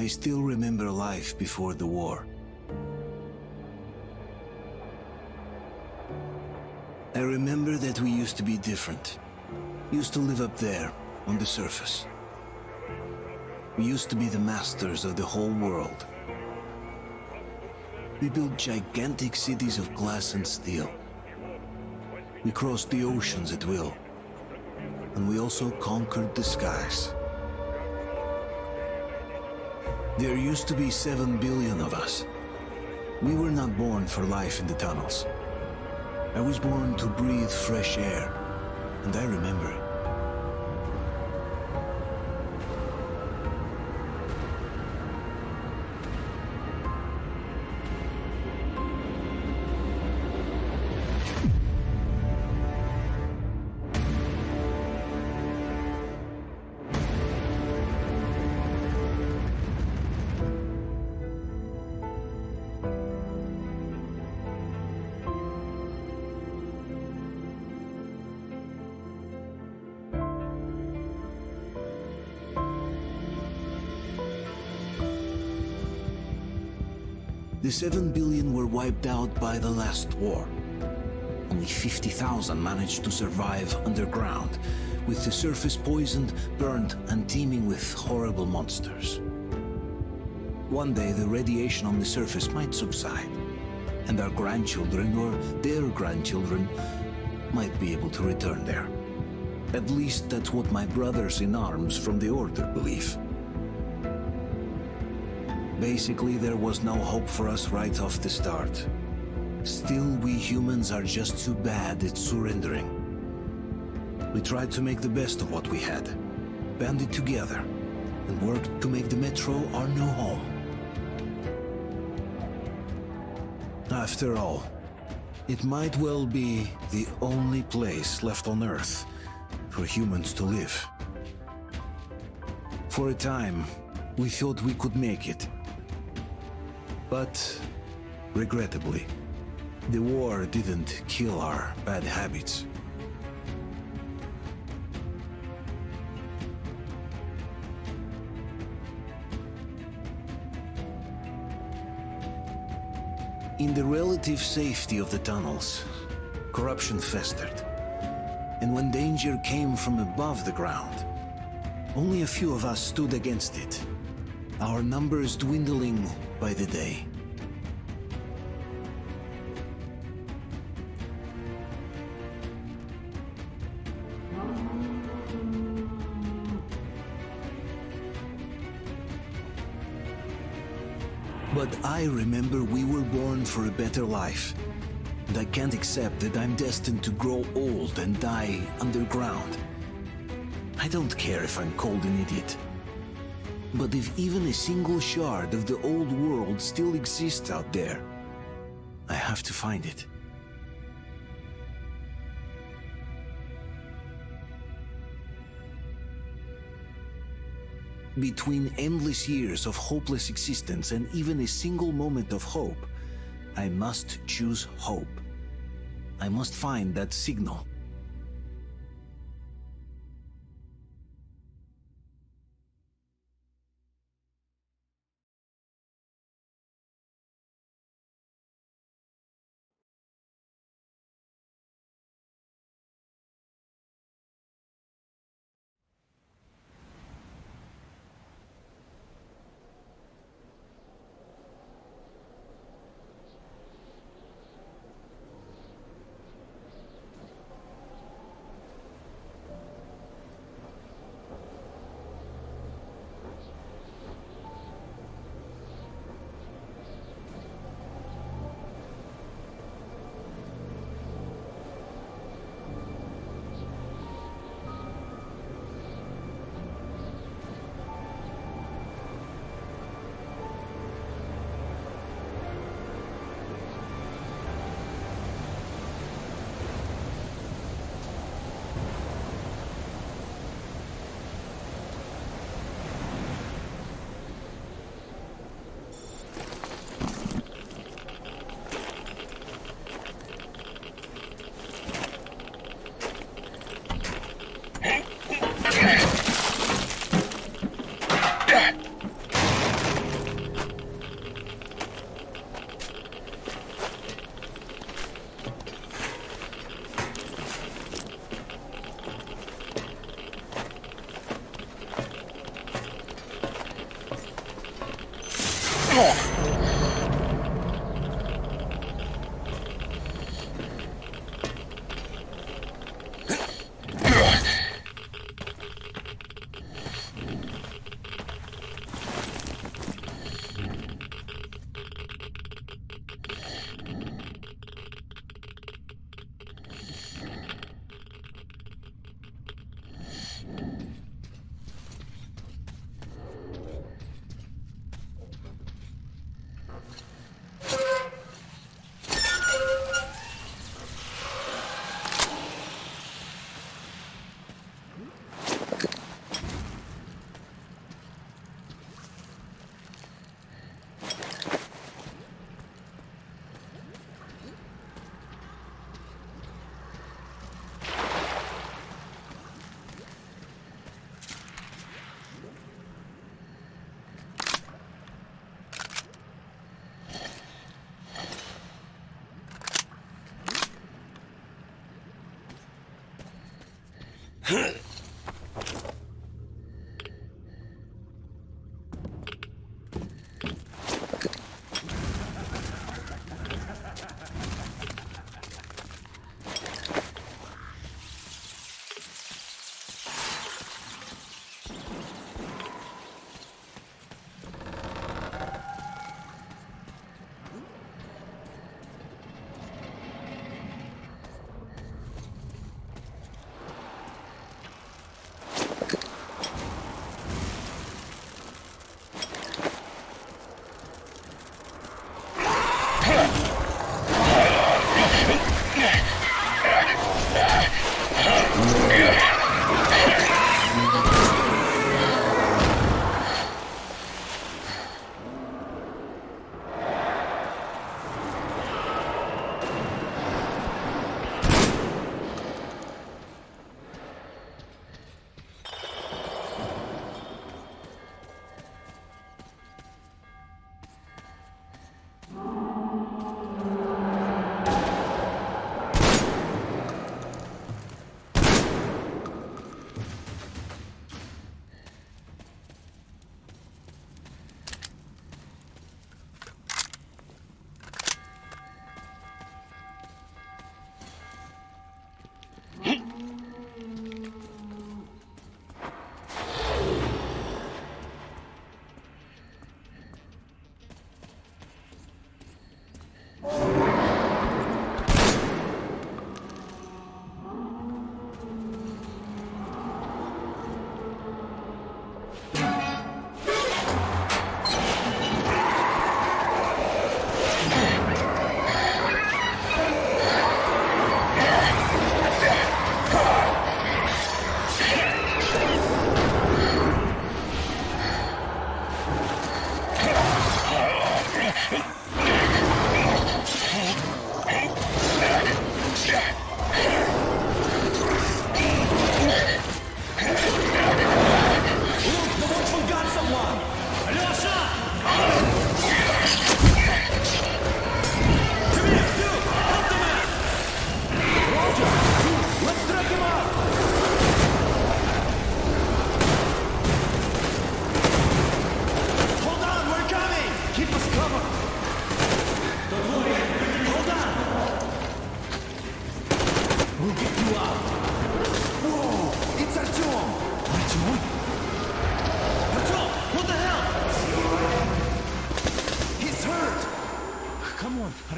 I still remember life before the war. I remember that we used to be different. Used to live up there, on the surface. We used to be the masters of the whole world. We built gigantic cities of glass and steel. We crossed the oceans at will. And we also conquered the skies. There used to be 7 billion of us. We were not born for life in the tunnels. I was born to breathe fresh air, and I remember it. The 7 billion were wiped out by the last war. Only 50,000 managed to survive underground, with the surface poisoned, burned, and teeming with horrible monsters. One day the radiation on the surface might subside, and our grandchildren or their grandchildren might be able to return there. At least that's what my brothers in arms from the Order believe. Basically, there was no hope for us right off the start. Still, we humans are just too bad at surrendering. We tried to make the best of what we had, banded together, and worked to make the Metro our new home. After all, it might well be the only place left on Earth for humans to live. For a time, we thought we could make it. But, regrettably, the war didn't kill our bad habits. In the relative safety of the tunnels, corruption festered. And when danger came from above the ground, only a few of us stood against it, our numbers dwindling by the day. But I remember we were born for a better life, and I can't accept that I'm destined to grow old and die underground. I don't care if I'm called an idiot. But if even a single shard of the old world still exists out there, I have to find it. Between endless years of hopeless existence and even a single moment of hope, I must choose hope. I must find that signal.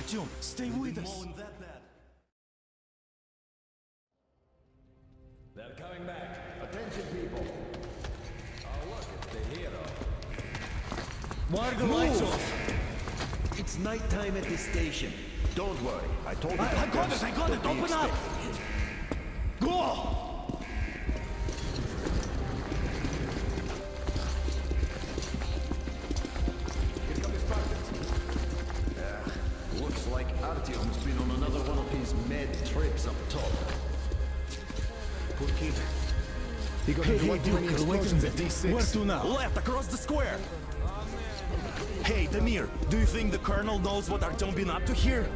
Artyom, stay with us. They're coming back. Attention, people. Oh, look, it's the hero. Why are the lights off? It's nighttime at this station. Don't worry, I told you. I got it, open up! Go! Looks like Artyom's been on another one of his mad trips up top. Poor kid. Hey, Duke, wait a minute. Where to now? Left, across the square! Hey, Damir, do you think the Colonel knows what Artyom been up to here?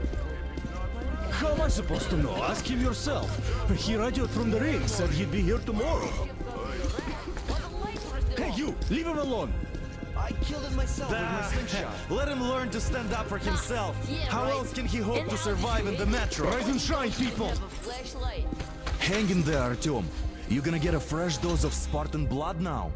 How am I supposed to know? Ask him yourself. He radioed from the ring, said he'd be here tomorrow. Hey, you! Leave him alone! I killed it myself with my slingshot. Let him learn to stand up for himself. How else can he hope to survive in the metro? Rise and shine, people! Hang in there, Artyom. You're gonna get a fresh dose of Spartan blood now.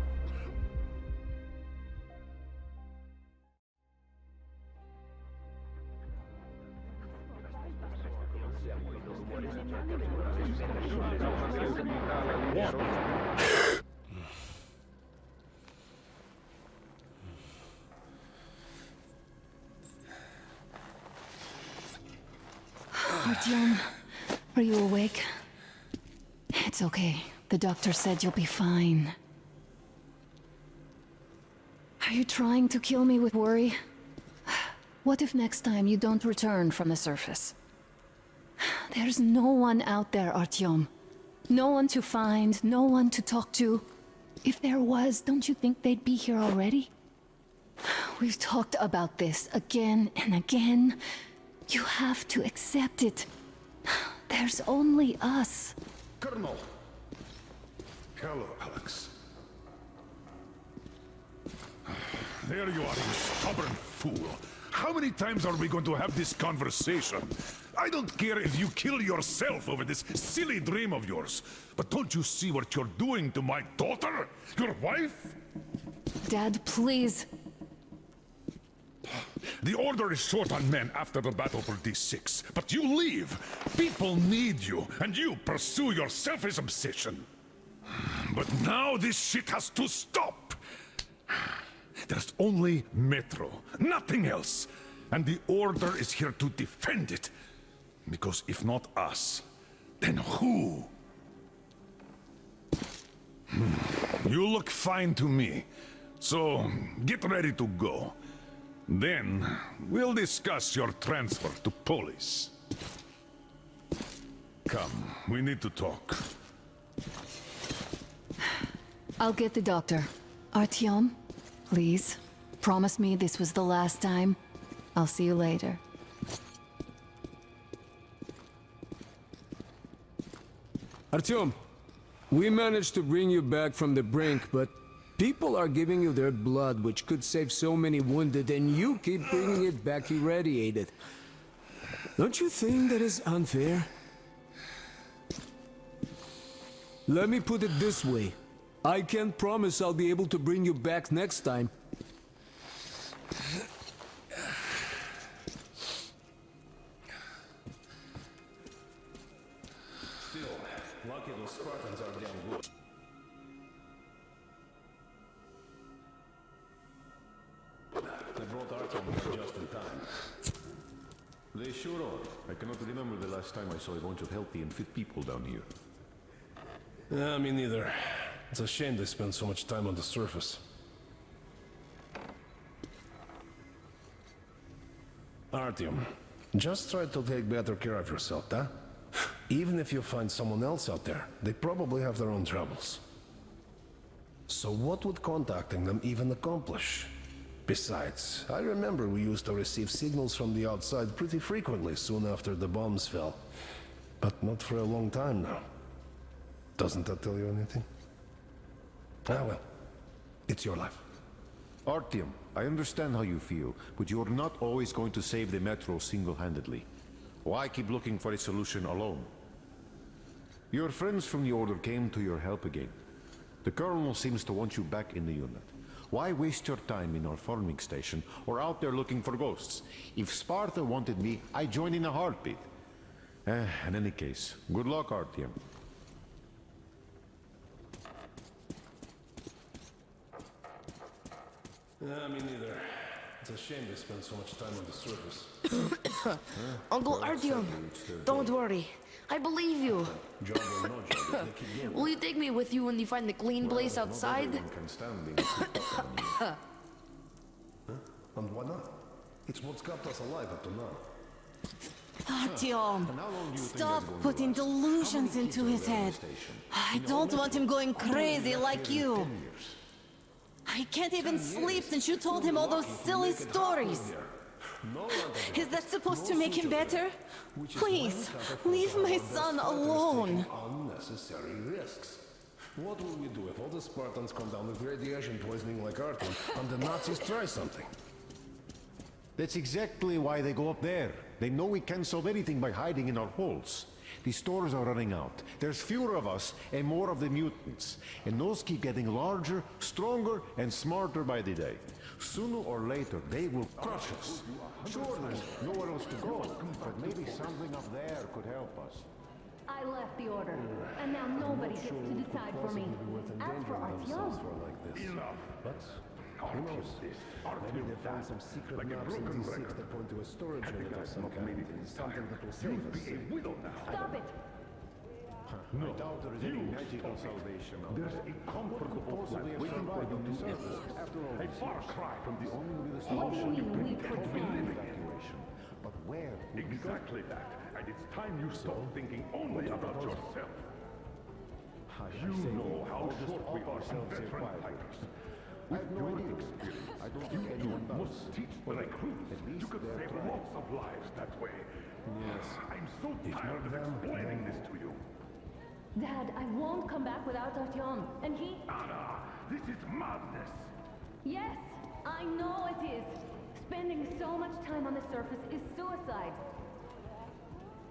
Artyom, are you awake? It's okay. The doctor said you'll be fine. Are you trying to kill me with worry? What if next time you don't return from the surface? There's no one out there, Artyom. No one to find, no one to talk to. If there was, don't you think they'd be here already? We've talked about this again and again. You have to accept it. There's only us. Colonel! Hello, Alex. There you are, you stubborn fool. How many times are we going to have this conversation? I don't care if you kill yourself over this silly dream of yours, but don't you see what you're doing to my daughter? Your wife? Dad, please. The Order is short on men after the battle for D6, but you leave. People need you, and you pursue your selfish obsession. But now this shit has to stop. There's only Metro, nothing else. And the Order is here to defend it. Because if not us, then who? You look fine to me. So, get ready to go. Then, we'll discuss your transfer to police. Come, we need to talk. I'll get the doctor. Artyom, please, promise me this was the last time. I'll see you later. Artyom, we managed to bring you back from the brink, but people are giving you their blood, which could save so many wounded, and you keep bringing it back irradiated. Don't you think that is unfair? Let me put it this way. I can't promise I'll be able to bring you back next time. Still, lucky those Spartans are damn good. They brought Artyom here just in time. They sure are. I cannot remember the last time I saw a bunch of healthy and fit people down here. Yeah, me neither. It's a shame they spend so much time on the surface. Artyom, just try to take better care of yourself, huh? Even if you find someone else out there, they probably have their own troubles. So what would contacting them even accomplish? Besides, I remember we used to receive signals from the outside pretty frequently soon after the bombs fell. But not for a long time now. Doesn't that tell you anything? Ah well, it's your life. Artyom, I understand how you feel, but you're not always going to save the Metro single-handedly. Why keep looking for a solution alone? Your friends from the Order came to your help again. The Colonel seems to want you back in the unit. Why waste your time in our farming station or out there looking for ghosts? If Sparta wanted me, I'd join in a heartbeat. In any case, good luck, Artyom. Yeah, me neither. It's a shame they spend so much time on the surface. Uncle Artyom, don't worry. I believe you. Job or no job, they keep going. Will you take me with you when you find the clean place Well, outside? not everyone can stand being cooped up on you. And why not? It's what's kept us alive up to now. Artyom, And how long do you think stop that's going to putting last? delusions How many into kids his are there in head. the station? I In don't all want him Metro, going I'm only crazy left like here in you. 10 years. I can't even sleep since you told him all those silly stories. Is that supposed to make him better? Please, leave my son alone. Unnecessary risks. What will we do if all the Spartans come down with radiation poisoning like Artyom and the Nazis try something? That's exactly why they go up there. They know we can't solve anything by hiding in our holes. The stores are running out. There's fewer of us and more of the mutants. And those keep getting larger, stronger, and smarter by the day. Sooner or later, they will crush us. Sure, there's nowhere else to go, but maybe something up there could help us. I left the order, and now nobody gets to decide for me. As for Artyom, But who knows? Maybe they found some secret maps in D6 that point to a storage unit of some kind. Something that will save us. stop it! No, I doubt there is any magical salvation. There's a comfortable flat waiting for you to enter. A far cry from the only What do you mean we pretend? evacuation. But where? Exactly that. And it's time you stop thinking only about yourself. You know how short we are as veteran fighters. With your experience, you must teach the recruits. You could save lots of lives that way. Yes. I'm so tired of explaining this to you. Dad, I won't come back without Artyom, and he... Anna, this is madness. Yes, I know it is. Spending so much time on the surface is suicide.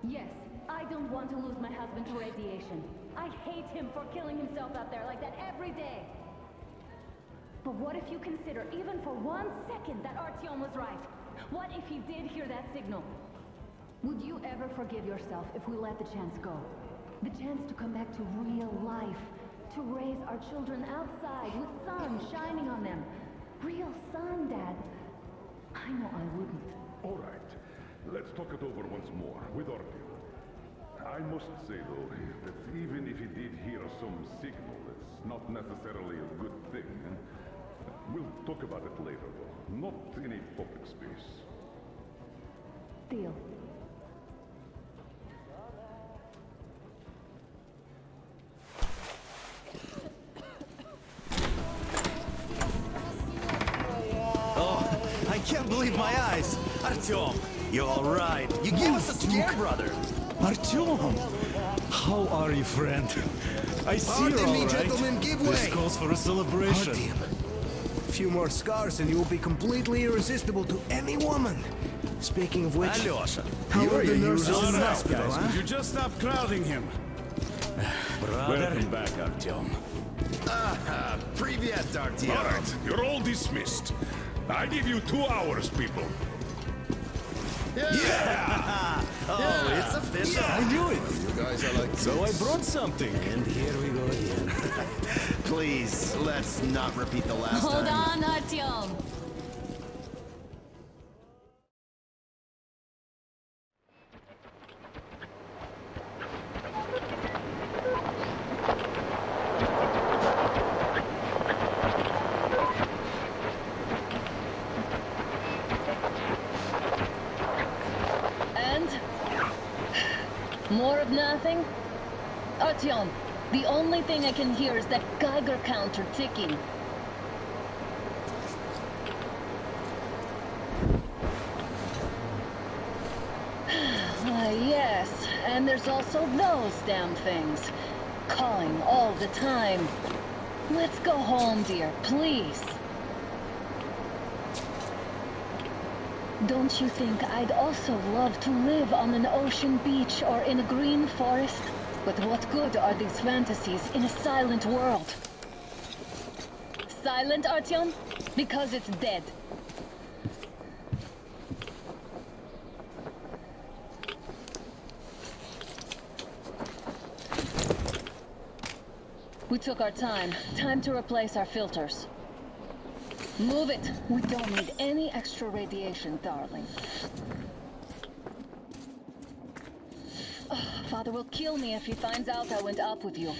Yes, I don't want to lose my husband to radiation. I hate him for killing himself out there like that every day. But what if you consider, even for 1 second, that Artyom was right? What if he did hear that signal? Would you ever forgive yourself if we let the chance go? The chance to come back to real life. To raise our children outside with sun shining on them. Real sun, Dad. I know I wouldn't. All right. Let's talk it over once more with Artyom. I must say, though, that even if he did hear some signal, it's not necessarily a good thing. We'll talk about it later, though. Not in a public space. Deal. I can't believe my eyes! Artyom, you're alright. You gave us a scare, brother! Artyom! How are you, friend? I see you're Pardon me, all right. gentlemen, give This way. calls for a celebration. A few more scars and you will be completely irresistible to any woman. Speaking of which, Alyosha, how are the nurses in All the right, hospital, guys, huh? could you just stop crowding him? Welcome back, Artyom. Привет, Artyom. All right, you're all dismissed. I give you 2 hours, people. Oh, it's official. I knew it. You guys are like... So I brought something. And here we go again. Please, let's not repeat the last Hold time. on, Artyom. More of nothing? Artyom, the only thing I can hear is that Geiger counter ticking. Yes, and there's also those damn things. Calling all the time. Let's go home, dear, please. Don't you think I'd also love to live on an ocean beach or in a green forest? But what good are these fantasies in a silent world? Silent, Artyom? Because it's dead. We took our time. Time to replace our filters. Move it. We don't need any extra radiation, darling. Father will kill me if he finds out I went up with you.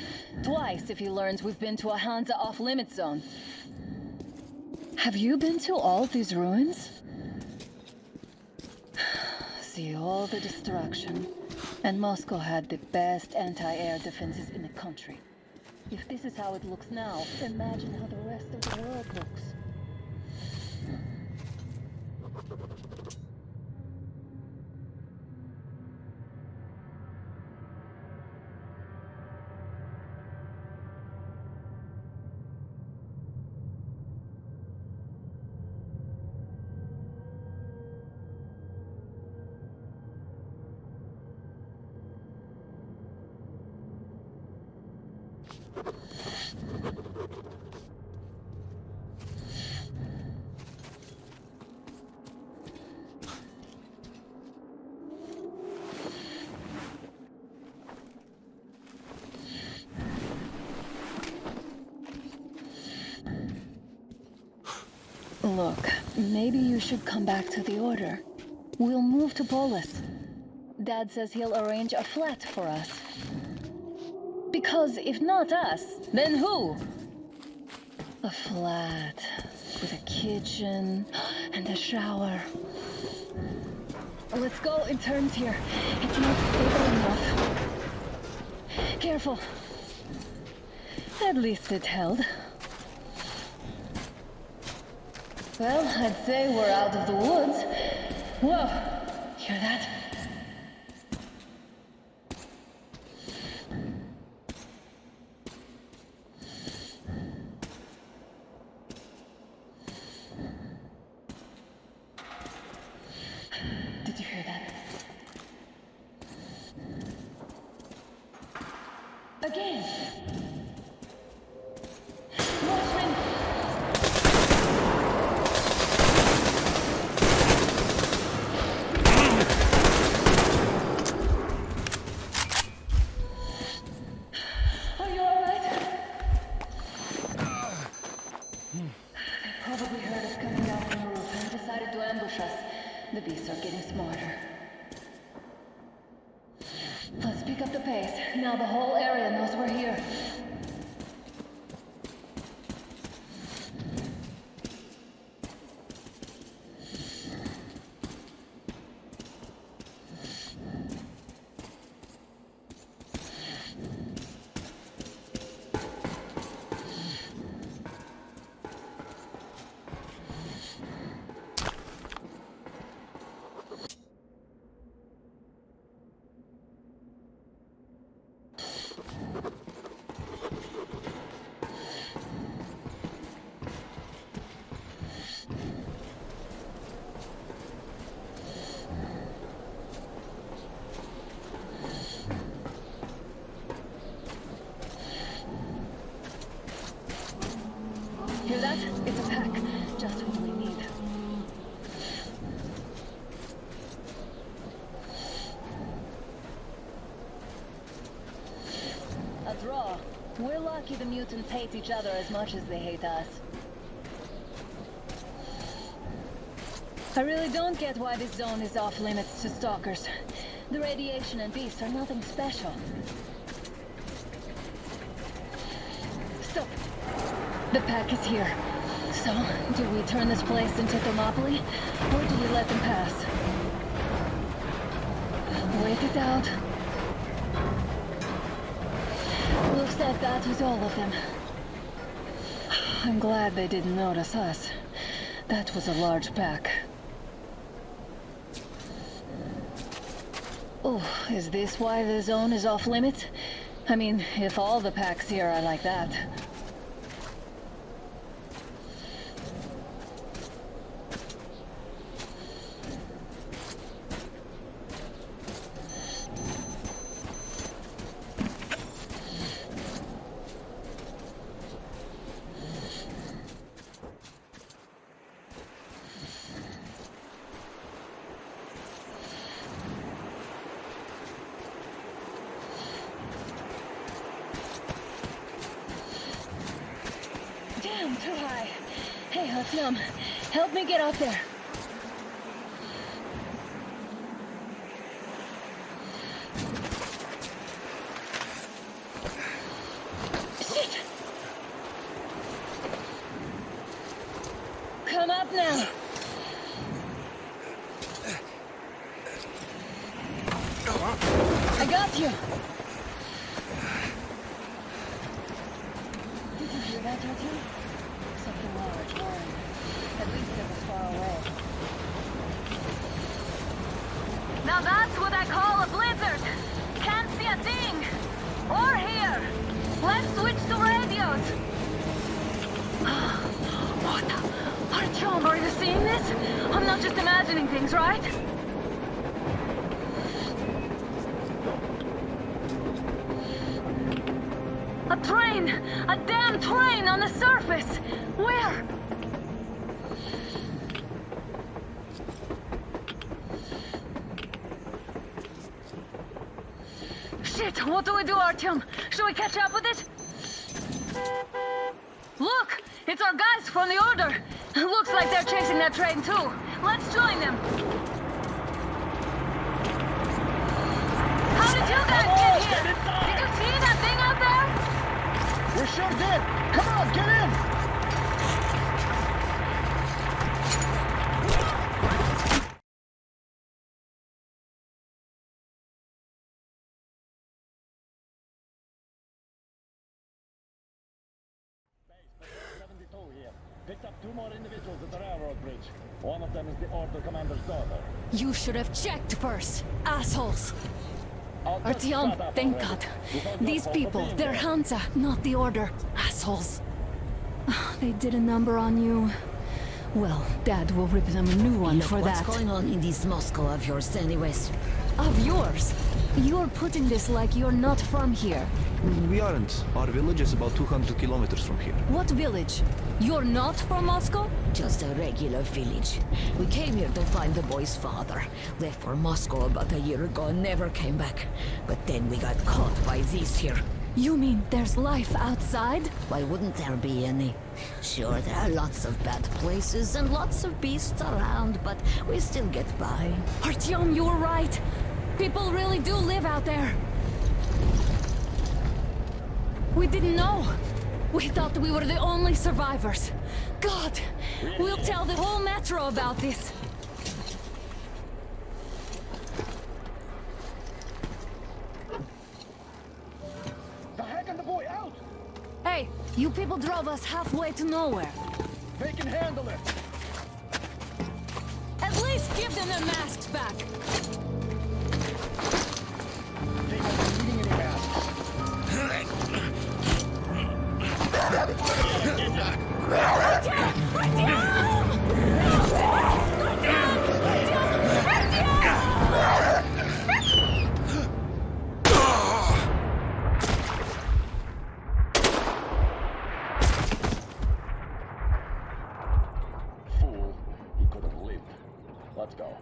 Twice if he learns we've been to a Hansa off-limit zone. Have you been to all these ruins? See all the destruction. And Moscow had the best anti-air defenses in the country. If this is how it looks now, imagine how the rest of the world looks. Look, maybe you should come back to the Order. We'll move to Polis. Dad says he'll arrange a flat for us. Because if not us, then who? A flat with a kitchen and a shower. Let's go in turns here. It's not stable enough. Careful. At least it held. Well, I'd say we're out of the woods. Whoa! Hear that? Did you hear that? Again! Watchman! The beasts are getting smarter. Let's pick up the pace. Now the whole area knows we're here. Hear that? It's a pack. Just what we need. A draw. We're lucky the mutants hate each other as much as they hate us. I really don't get why this zone is off limits to stalkers. The radiation and beasts are nothing special. Stop! The pack is here. So, do we turn this place into Thermopylae, or do we let them pass? Wait it out. Looks like that was all of them. I'm glad they didn't notice us. That was a large pack. Oh, is this why the zone is off limits? I mean, if all the packs here are like that. Damn, too high. Hey, Artyom, help me get up there. Shit! Come up now. I got you. Did you hear that, Artyom? Something large, roaring. At least it was far away. Now that's what I call a blizzard! Can't see a thing! Or hear! Let's switch to radios! What the? Artyom, are you seeing this? I'm not just imagining things, right? A train! train! A damn train on the surface! Where? Shit, what do we do, Artyom? Should we catch up with it? Look! It's our guys from the Order! Looks like they're chasing that train too. Let's join them! How did you guys get here? Did you see that thing out there? We sure did! Come on, get in! Picked up 2 more individuals at the railroad bridge. One of them is the Order commander's daughter. You should have checked first, assholes! Artyom, thank God. These people, they're Hansa, not the Order. Assholes. They did a number on you. Well, Dad will rip them a new one Look, for that. What's going on in this Moscow of yours anyways? Of yours? You're putting this like you're not from here. We aren't. Our village is about 200 kilometers from here. What village? You're not from Moscow? Just a regular village. We came here to find the boy's father. Left for Moscow about a year ago and never came back. But then we got caught by these here. You mean there's life outside? Why wouldn't there be any? Sure, there are lots of bad places and lots of beasts around, but we still get by. Artyom, you were right. People really do live out there. We didn't know. We thought we were the only survivors. God, we'll tell the whole metro about this. The heck and the boy out! Hey, you people drove us halfway to nowhere. They can handle it! At least give them their masks back. They won't be needing any masks. Fool, he could have lived. Let's go.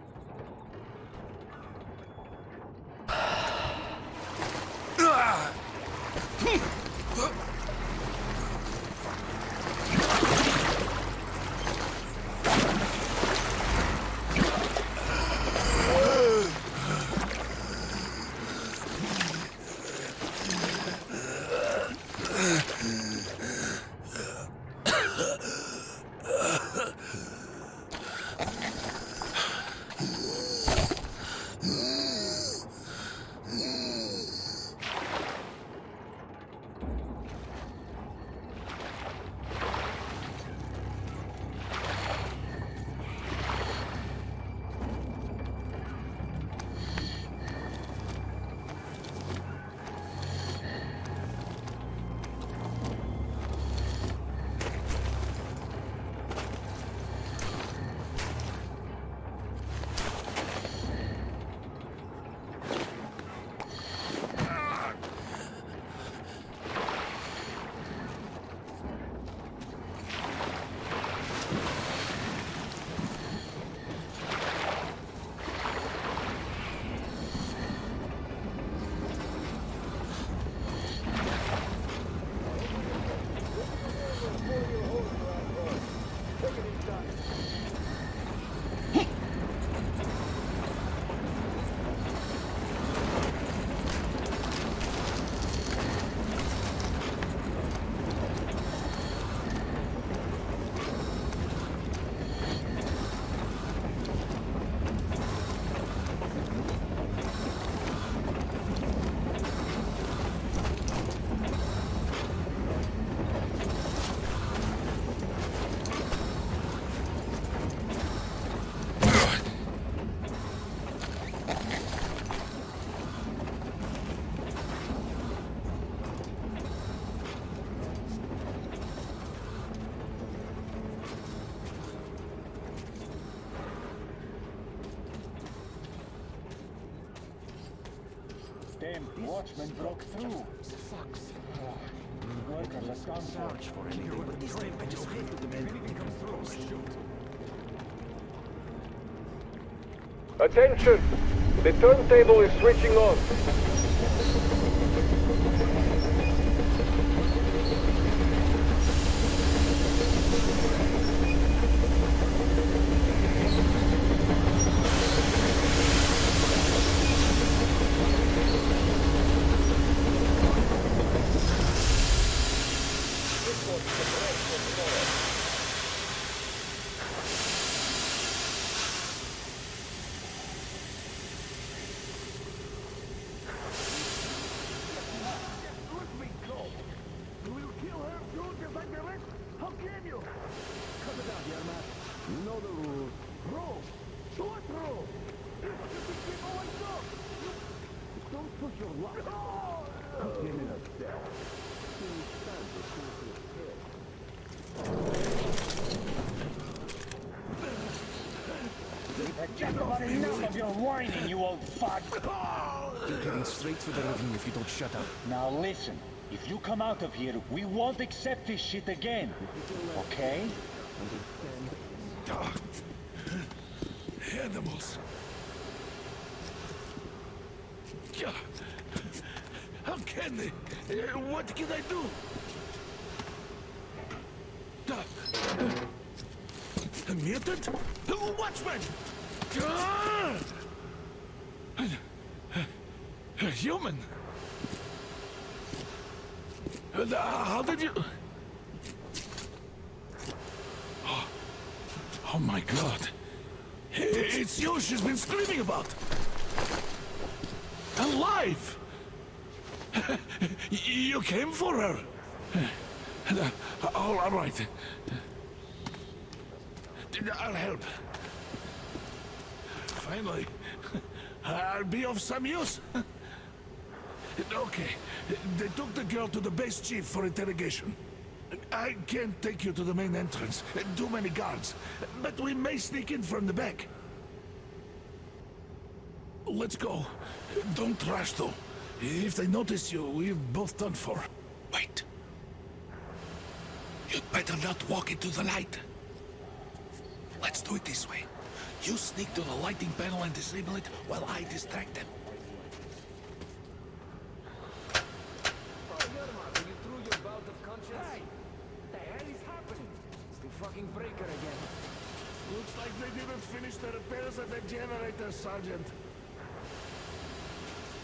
Damn watchman broke through. Sucks. workers are gone search for anything, but this time I just hate to demand anything comes through. Shoot. Attention! The turntable is switching on. Enough of your whining, you old fuck! You're getting straight to the review if you don't shut up. Now listen, if you come out of here, we won't accept this shit again. Okay? Animals. How can they? What can I do? A mutant? Watchman! A human? How did you... Oh my God. It's you she's been screaming about. Alive! You came for her. All right. I'll help. Finally, I'll be of some use. Okay, they took the girl to the base chief for interrogation. I can't take you to the main entrance. Too many guards. But we may sneak in from the back. Let's go. Don't rush, though. If they notice you, we're both done for. Wait. You'd better not walk into the light. Let's do it this way. You sneak to the lighting panel and disable it while I distract them. Yermak, you threw your bout of conscience? Hey! The hell is happening? It's the fucking breaker again. Looks like they didn't finish the repairs at the generator, Sergeant.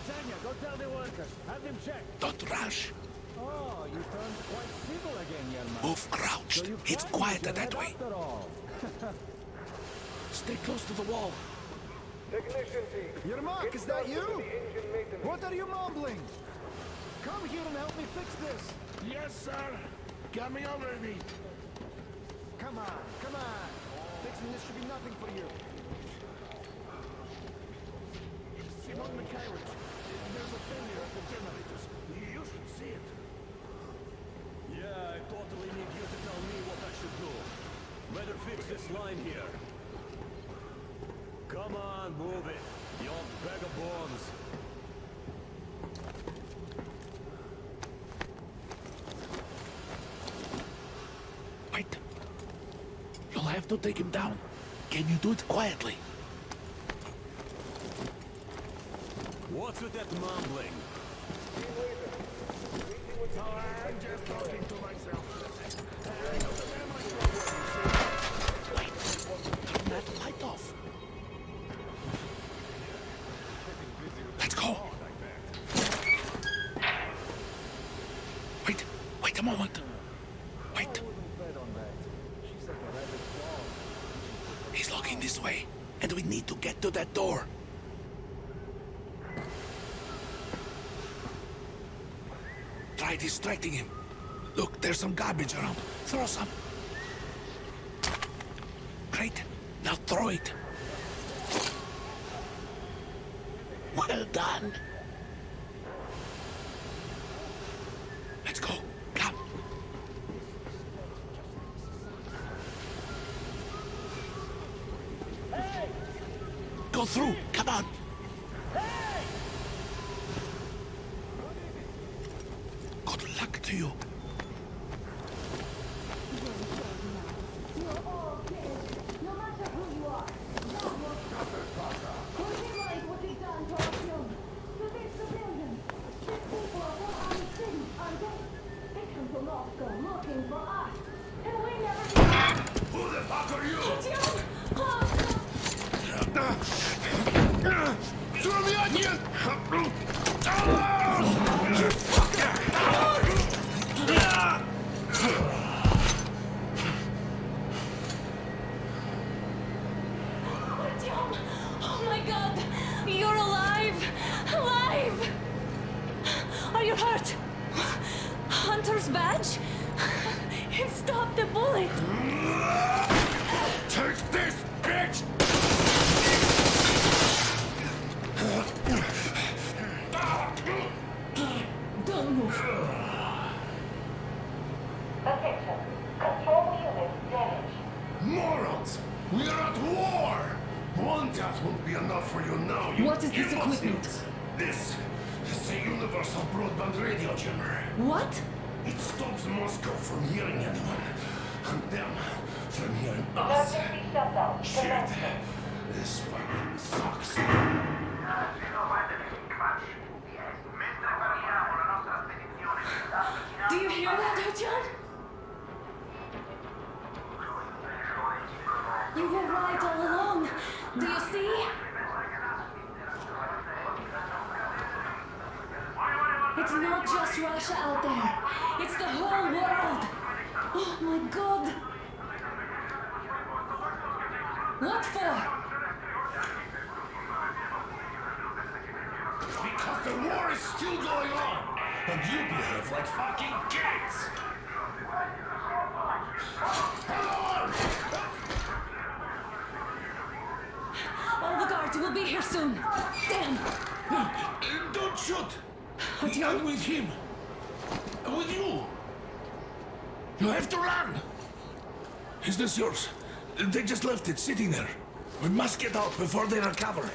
Tanya, go tell the workers. Have them check. Don't rush. Oh, you turned quite civil again, Yermak. Move crouched. So It's quieter that way. After all. Stay close to the wall. Technician team. Yermak, is that you? Engine maintenance. What are you mumbling? Come here and help me fix this. Yes, sir. Coming already. Come on, come on. Fixing this should be nothing for you. Simon Mikhailовich, there's a failure at the generators. You should see it. Yeah, I totally need you to tell me what I should do. Better fix this line here. Come on, move it. You old bag of bones. Wait. You'll have to take him down. Can you do it quietly? What's with that mumbling? I'm just talking to myself. Wait. Turn that light off. Let's go. Wait a moment. Wait. He's looking this way, and we need to get to that door. Try distracting him. Look, there's some garbage around. Throw some. Great. Now throw it. Well done. Let's go. Come. Hey! Go through. Come on. Hey! Good luck to you. fuck are you? Throw me onion! Artyom! Oh my god! You're alive! Alive! Are you hurt? Hunter's badge? It stopped the bullet! Take this, bitch! Don't move. Attention. Control unit damaged. Morons! We are at war! One death won't be enough for you now, you What is this evil equipment? things. This is a universal broadband radio jammer. What? It stops Moscow from hearing anyone, and them from hearing us. Emergency shutdown. Shit. Commencement. This fucking sucks. Do you hear that, Artyom? You were right all along. Do you see? It's not just Russia out there. It's the whole world. Oh my god. What for? Because the war is still going on, and you behave like fucking kids. Hello! All the guards will be here soon. Damn. Don't shoot! Artyom? I'm with him. With you. You have to run. Is this yours? They just left it sitting there. We must get out before they recover.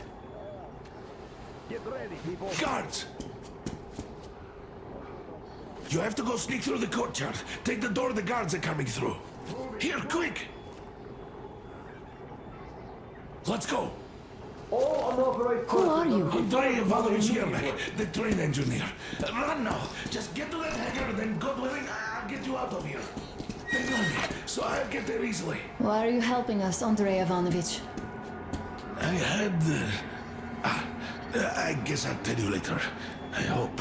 Get ready, people. Guards! You have to go sneak through the courtyard. Take the door the guards are coming through. Here, quick! Let's go! All unauthorized Who are you? Andrei Ivanovich Yermak, the train engineer. Run now! Just get to that hangar, then God willing, I'll get you out of here. They know me, so I'll get there easily. Why are you helping us, Andrei Ivanovich? I had... I guess I'll tell you later. I hope.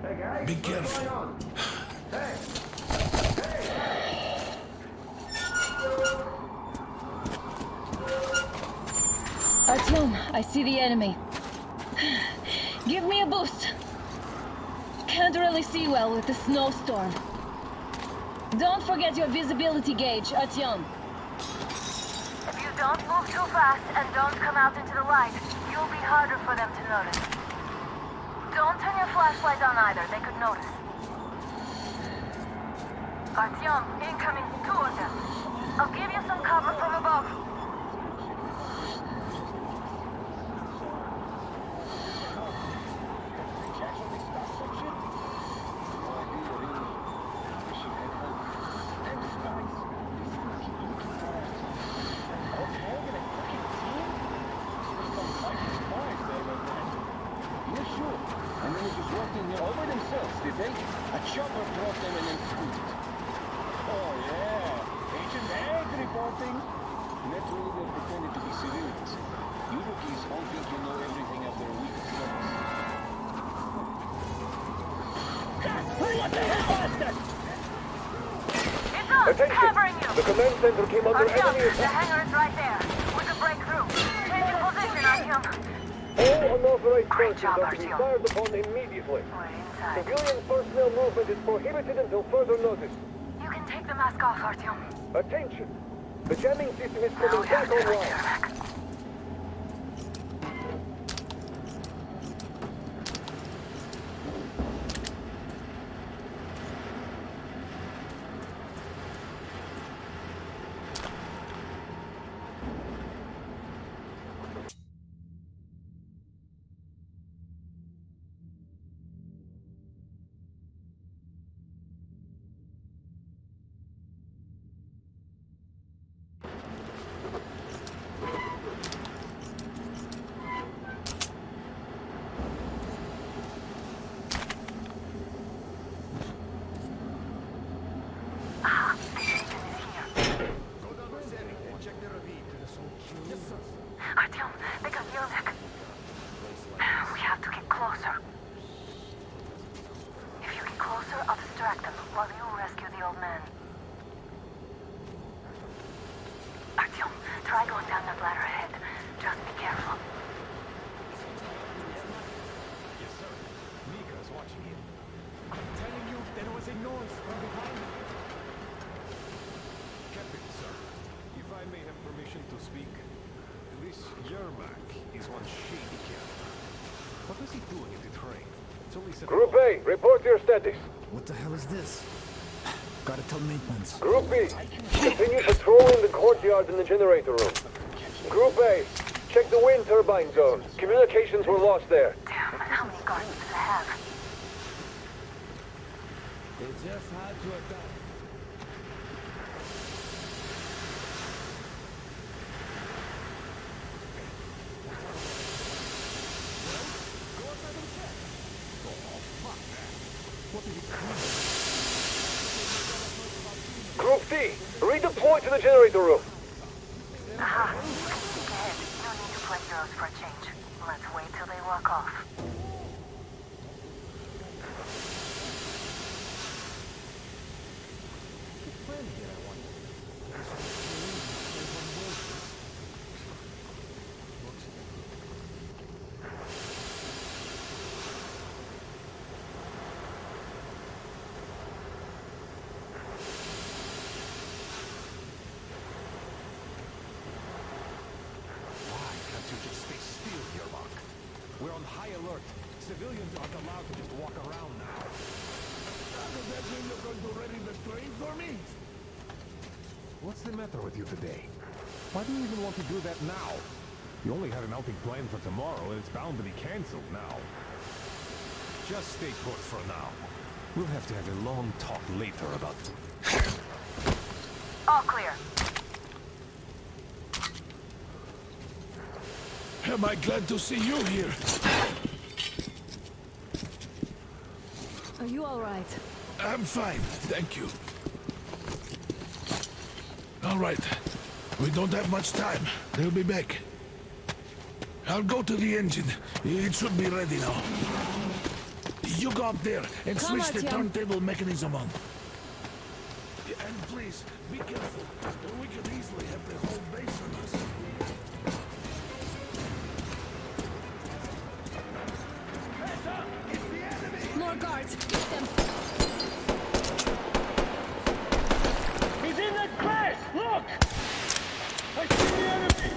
Hey guys, Be what's careful. going on? Hey! Artyom, I see the enemy. Give me a boost. Can't really see well with the snowstorm. Don't forget your visibility gauge, Artyom. If you don't move too fast and don't come out into the light, you'll be harder for them to notice. Don't turn your flashlight on either, they could notice. Artyom, incoming, 2 of them. I'll give you some cover from above. Attention! Covering you! The command center came under Artyom, enemy the attack. hangar is right there. We can break through. Change your position, Artyom. All unauthorized Great persons job, are to be Artyom. fired upon immediately. We're inside. Civilian personnel movement is prohibited until further notice. You can take the mask off, Artyom. Attention! The jamming system is Now coming we have back to collect online. Yermak. Group A, report your status. What the hell is this? Gotta tell maintenance. Group B, continue patrolling the courtyard in the generator room. Group A, check the wind turbine zone. Communications were lost there. Damn, how many guards do they have? They just had to attack. Group D, redeploy to the generator room. Aha, you can sneak ahead. No need to play heroes for a change. Let's wait till they walk off. We're on high alert. Civilians aren't allowed to just walk around now. Does that mean you're going to ready the train for me? What's the matter with you today? Why do you even want to do that now? You only had an outing planned for tomorrow, and it's bound to be cancelled now. Just stay put for now. We'll have to have a long talk later about... All clear. Am I glad to see you here? Are you all right? I'm fine, thank you. All right. We don't have much time. They'll be back. I'll go to the engine. It should be ready now. You go up there and Come switch the Artyom. turntable mechanism on. And please, be careful. We could easily have the whole base on us. More guards! Get them! He's in that class! Look! I see the enemy!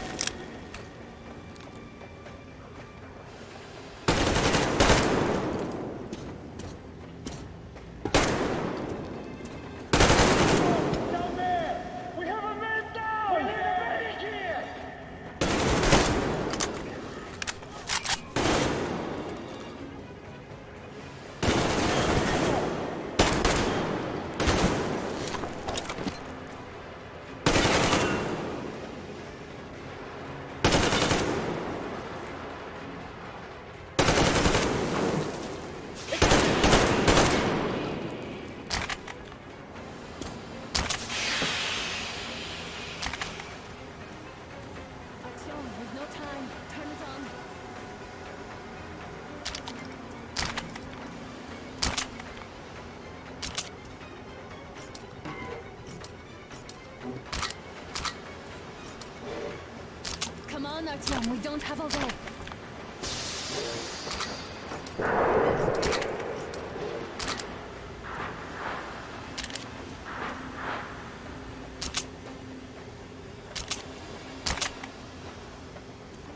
Down there! We have a man down! We need a medic here! Artyom, there's no time. Turn it on. Come on, Artyom, we don't have all day.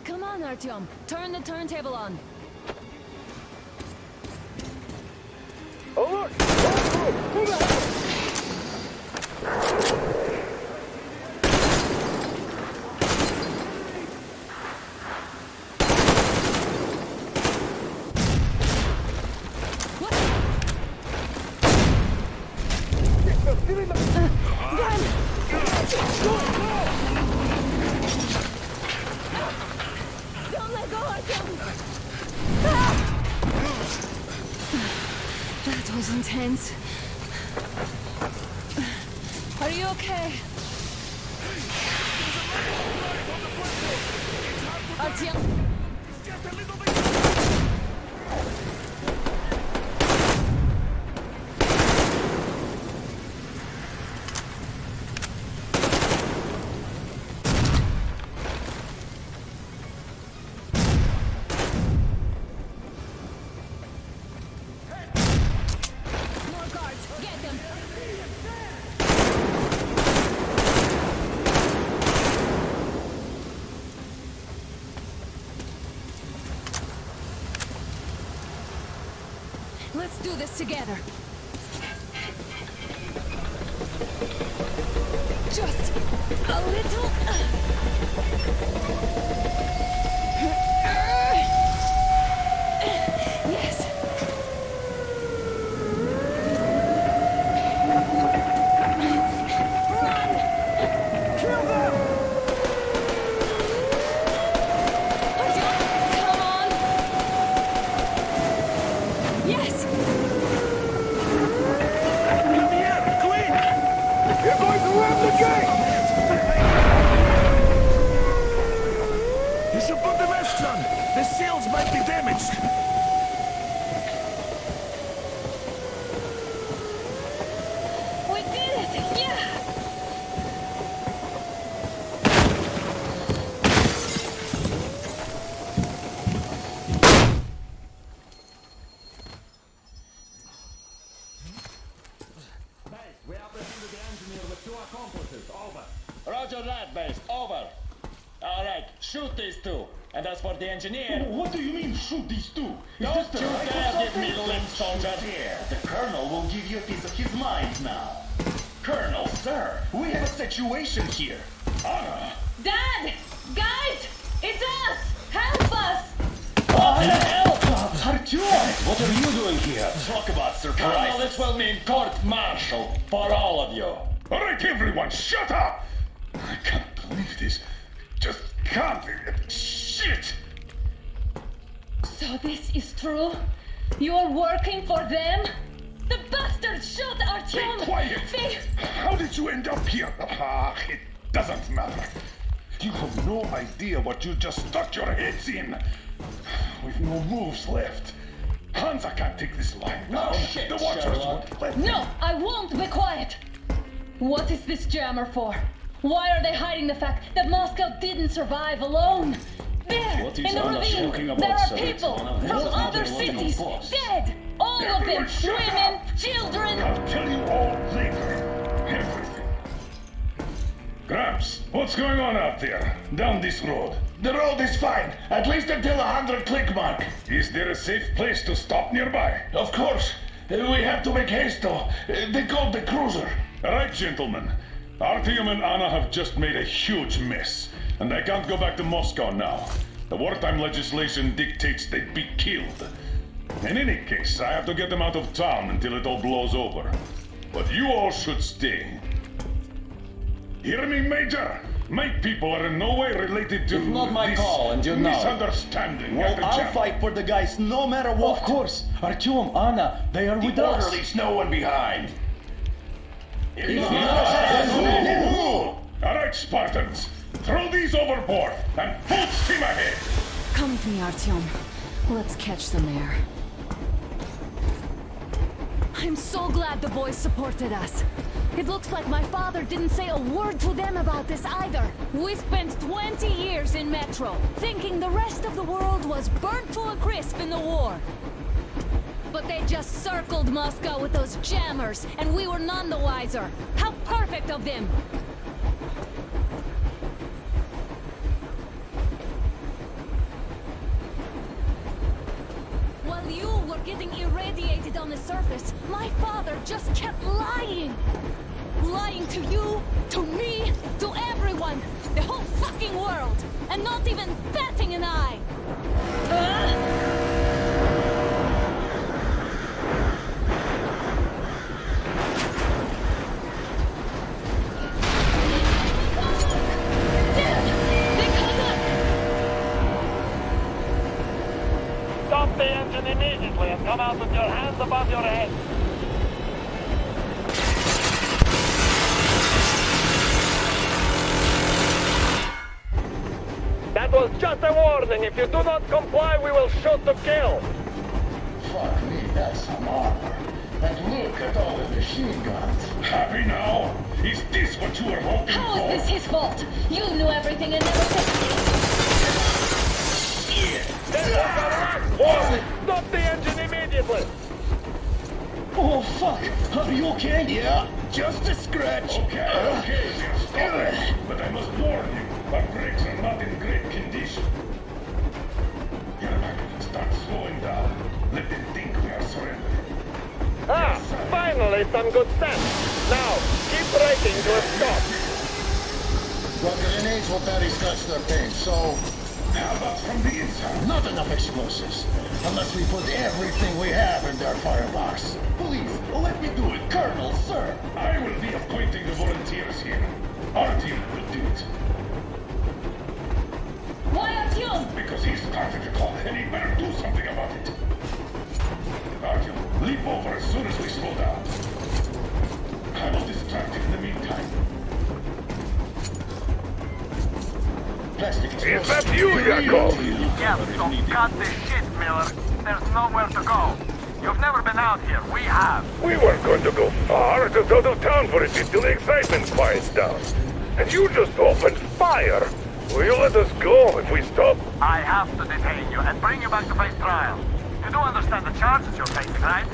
Come on, Artyom, turn the turntable on. Alert! All crew, move out! Don't let go, Artyom! Ah! That was intense. Are you okay? Artyom? More guards! Get them! do this together. Just a little... Yes. Run! Kill them! Come on! Yes! Come here, quick! You're going to ram the gate! You should put the vests on. The seals might be damaged. We did it! Yeah! We apprehended the engineer with 2 accomplices. Over. Roger that, base. Over. All right, shoot these 2. And as for the engineer... What do you mean, shoot these 2? Don't you dare give me the limp, soldier. Here, the Colonel will give you a piece of his mind now. Colonel, sir, we have a situation here. Anna! Dad! Guys! It's us! Help us! What the hell? Artyom, what are you doing here? Talk about surprise. Colonel, this will mean court-martial for all of you. All right, everyone, shut up! I can't believe this. Just can't. Shit! So this is true? You're working for them? The bastards shot Artyom! Be quiet! They... How did you end up here? Ah, it doesn't matter. You have no idea what you just stuck your heads in. We've no moves left. Hansa can't take this line now. shit, The Watchers Sherlock. won't let No, I won't be quiet! What is this jammer for? Why are they hiding the fact that Moscow didn't survive alone? There, What is in the Anna ravine, talking about, there are sir? people It's one of from those other not a cities, boss. dead! All of them, Everyone shut women, up. children! I'll tell you all later. Everything. Gramps, what's going on out there? Down this road? The road is fine, at least until 100 click mark. Is there a safe place to stop nearby? Of course. We have to make haste though. They called the cruiser. All right, gentlemen. Artyom and Anna have just made a huge mess, and they can't go back to Moscow now. The wartime legislation dictates they be killed. In any case, I have to get them out of town until it all blows over. But you all should stay. Hear me, Major? My people are in no way related to It's not my this call, and you know. misunderstanding at Well, the I'll jam. fight for the guys no matter what. Of course. Artyom, Anna, they are with The us. order leaves no one behind. All right, Spartans. Throw these overboard and full steam ahead. Come with me, Artyom. Let's catch some air. I'm so glad the boys supported us. It looks like my father didn't say a word to them about this either. We spent 20 years in Metro, thinking the rest of the world was burnt to a crisp in the war. But they just circled Moscow with those jammers, and we were none the wiser. How perfect of them! While you were getting irradiated on the surface, my father just kept lying. Lying to you, to me, to everyone, the whole fucking world, and not even batting an eye. Stop the engine immediately and come out with your hands above your head. That was just a warning. If you do not comply, we will shoot to kill. Fuck me, that's some armor. And look at all the machine guns. Happy now? Is this what you were hoping How for? is this his fault? You knew everything and never said... This is the last warning. Stop the engine immediately. Oh, fuck! Are you okay? Yeah, just a scratch. Okay, dear, stop it. But I must warn you, our brakes are not in great condition. Yermak, start slowing down. Let them think we are surrendering. Ah, finally some good sense. Now, keep braking to a stop. Well, the grenades will barely scratch their paint, so... How about from the inside? Not enough explosives. Unless we put everything we have in their firebox. Please, let me do it, Colonel, sir. I will be appointing the volunteers here. Artyom will do it. Why Artyom? Because he started the call, and he better do something about it. Artyom, leap over as soon as we slow down. I will distract him in the meantime. Plastic Is that you, Yakov? Yeah, so cut this shit, Miller. There's nowhere to go. You've never been out here. We have. We weren't going to go far, just out of town for a bit till the excitement quiets down. And you just opened fire. Will you let us go if we stop? I have to detain you and bring you back to face trial. You do understand the charges you're facing, right?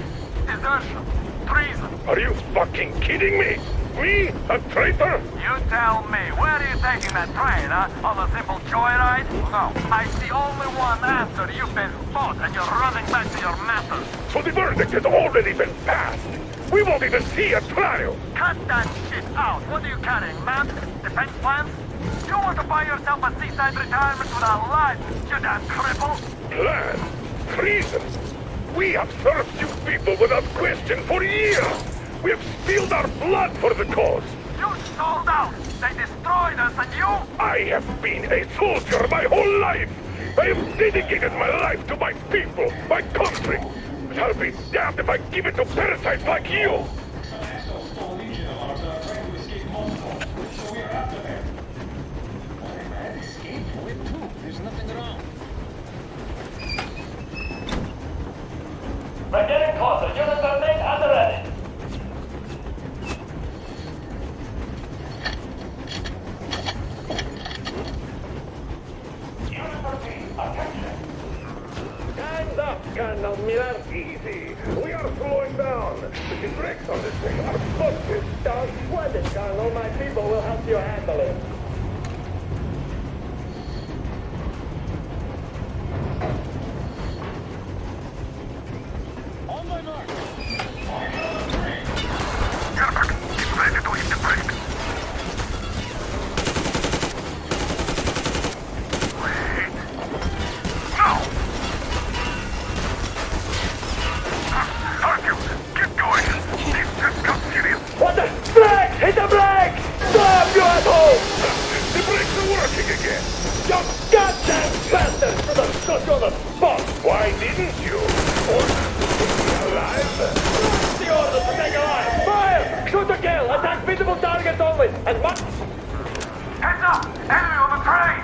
Desertion. Treason. Are you fucking kidding me? Me? A traitor? You tell me. Where are you taking that train, huh? On a simple joyride? No. I see only one answer. You've been fought and you're running back to your masters. So the verdict has already been passed. We won't even see a trial. Cut that shit out. What are you carrying, man? Defense plans? You want to buy yourself a seaside retirement without life, you damn cripple? Plan? Treason? We have served you people without question for years. We have spilled our blood for the cause. You sold out. They destroyed us and you... I have been a soldier my whole life. I have dedicated my life to my people, my country. But I'll be damned if I give it to parasites like you. We're getting closer. Units are made and ready. Unit 13, attention. Stand up, Colonel Miller. Easy. We are slowing down. The brakes on this thing are busted. Don't sweat it, Colonel. My people will help you handle it. Yermak, get ready to hit the brake. Wait. No! Artyom, get going. This just got serious. What the? Brake! Hit the brake! Stop, you asshole! The brakes are working again. You goddamn bastard! Should have shot you on the spot! Why didn't you? Or alive? The order to take a line! Fire! Shoot to kill! Attack visible targets only! And Heads up! Enemy on the train!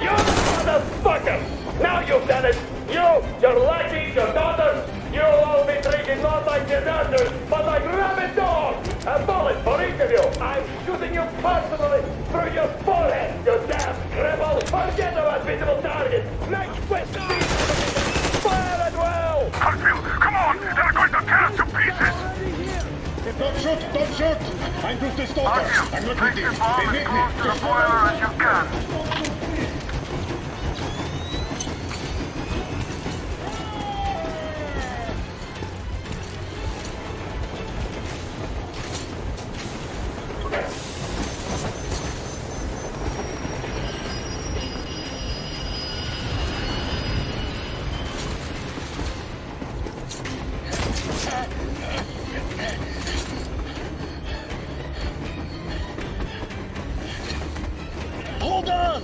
you motherfucker! Now you've done it! You, your lackeys, your daughters, you'll all be treated not like deserters, but like rabid dogs! A bullet for each of you! I'm shooting you personally through your forehead, you damn cripple! Forget about visible targets! Next question! Fire at will! Hartfield, come on! They're going to tear us to pieces! Don't shoot! Don't shoot! I'm Bruce the Stalker. I'm not with Take you. the bomb They as make close to the me. boiler as you can. Hold on!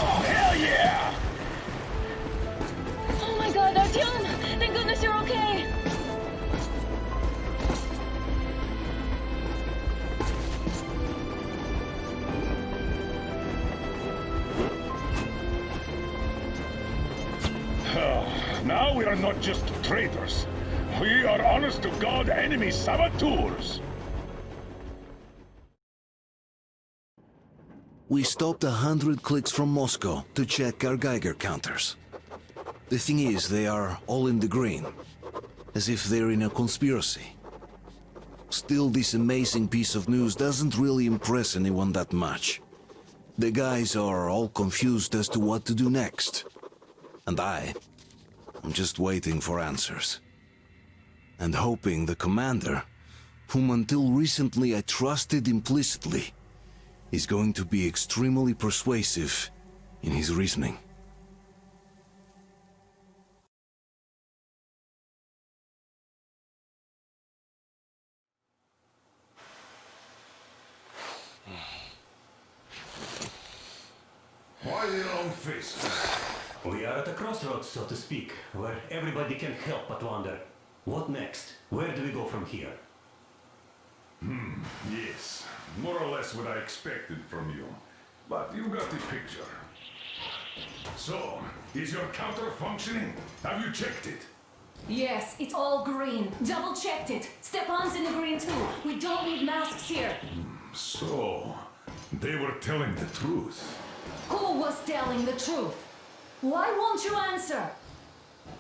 Oh, hell yeah! Oh my god, Artyom! Thank goodness you're okay! Now we are not just traitors. We are honest-to-God enemy saboteurs. We stopped 100 clicks from Moscow to check our Geiger counters. The thing is, they are all in the green, as if they're in a conspiracy. Still, this amazing piece of news doesn't really impress anyone that much. The guys are all confused as to what to do next. And I'm just waiting for answers. And hoping the commander, whom until recently I trusted implicitly, is going to be extremely persuasive in his reasoning. Why the long face? We are at a crossroads, so to speak, where everybody can help but wonder, what next? Where do we go from here? Yes, more or less what I expected from you. But you got the picture. So, is your counter functioning? Have you checked it? Yes, it's all green. Double checked it. Stepan's in the green too. We don't need masks here. So, they were telling the truth. Who was telling the truth? Why won't you answer?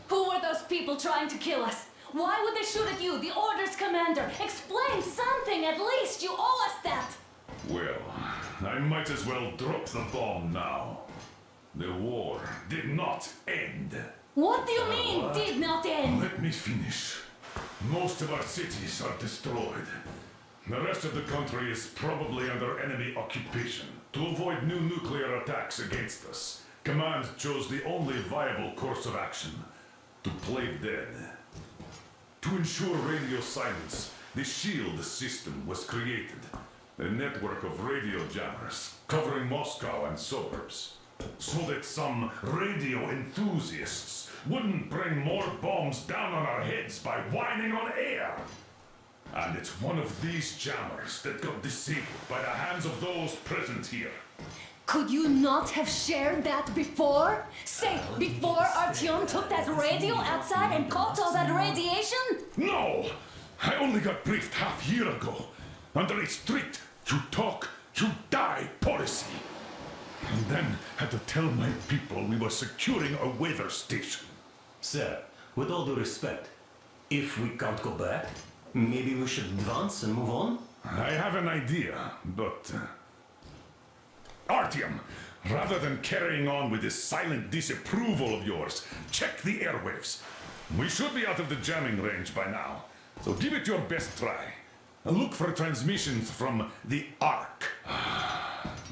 Who were those people trying to kill us? Why would they shoot at you, the Order's commander? Explain something, at least. You owe us that. Well, I might as well drop the bomb now. The war did not end. What do you mean, did not end? Let me finish. Most of our cities are destroyed. The rest of the country is probably under enemy occupation. To avoid new nuclear attacks against us, Command chose the only viable course of action: to play dead. To ensure radio silence, the SHIELD system was created. A network of radio jammers covering Moscow and suburbs. So that some radio enthusiasts wouldn't bring more bombs down on our heads by whining on air. And it's one of these jammers that got disabled by the hands of those present here. Could you not have shared that before? Say, before Artyom took that radio outside and caught all that radiation? No! I only got briefed half year ago. Under a strict, you talk, you die policy. And then had to tell my people we were securing a weather station. Sir, with all due respect, if we can't go back, maybe we should advance and move on? I have an idea, but... Artyom, rather than carrying on with this silent disapproval of yours, check the airwaves. We should be out of the jamming range by now, so give it your best try. Look for transmissions from the Ark.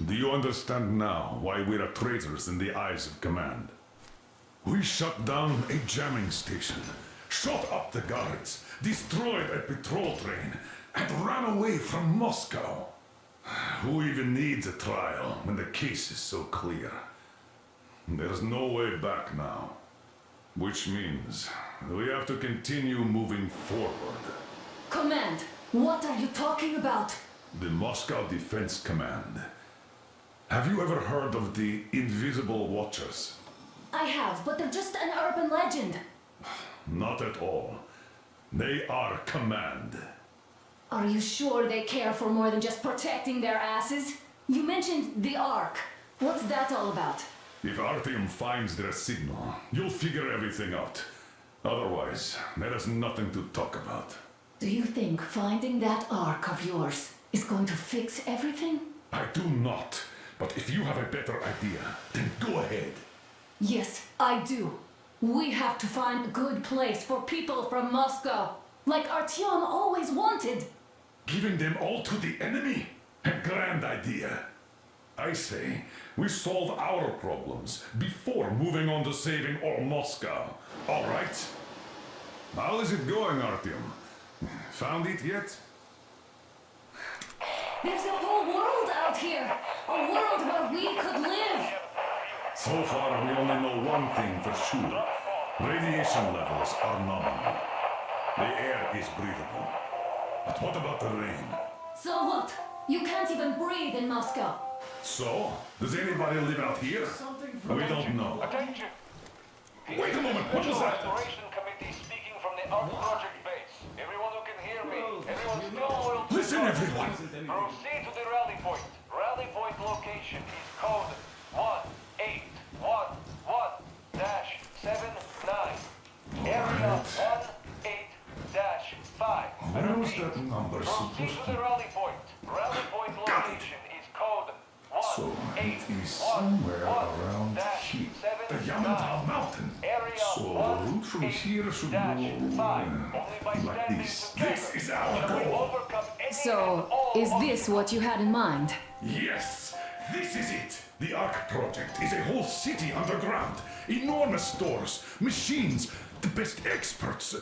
Do you understand now why we're traitors in the eyes of Command? We shut down a jamming station, shot up the guards, destroyed a patrol train, and ran away from Moscow. Who even needs a trial when the case is so clear? There's no way back now. Which means we have to continue moving forward. Command, what are you talking about? The Moscow Defense Command. Have you ever heard of the Invisible Watchers? I have, but they're just an urban legend. Not at all. They are Command. Are you sure they care for more than just protecting their asses? You mentioned the Ark. What's that all about? If Artyom finds their signal, you'll figure everything out. Otherwise, there is nothing to talk about. Do you think finding that Ark of yours is going to fix everything? I do not. But if you have a better idea, then go ahead. Yes, I do. We have to find a good place for people from Moscow, like Artyom always wanted. Giving them all to the enemy? A grand idea. I say, we solve our problems before moving on to saving all Moscow. All right? How is it going, Artyom? Found it yet? There's a whole world out here. A world where we could live. So far, we only know one thing for sure. Radiation levels are nominal. The air is breathable. But what about the rain? So what? You can't even breathe in Moscow. So? Does anybody live out here? We don't know. Attention! Wait a moment, what was that? Operation Committee speaking from the Ark Project base. Everyone who can hear me, everyone's loyal. Listen, everyone! Proceed to the rally point. Rally point location is code 1811-7 was that number supposed to... Rally point. Rally point location is code So it is somewhere around here. The Yamaha Mountain. So the route from here should go like this. This is our goal. So, is this what you had in mind? Yes, this is it. The Ark project is a whole city underground. Enormous stores, machines, the best experts.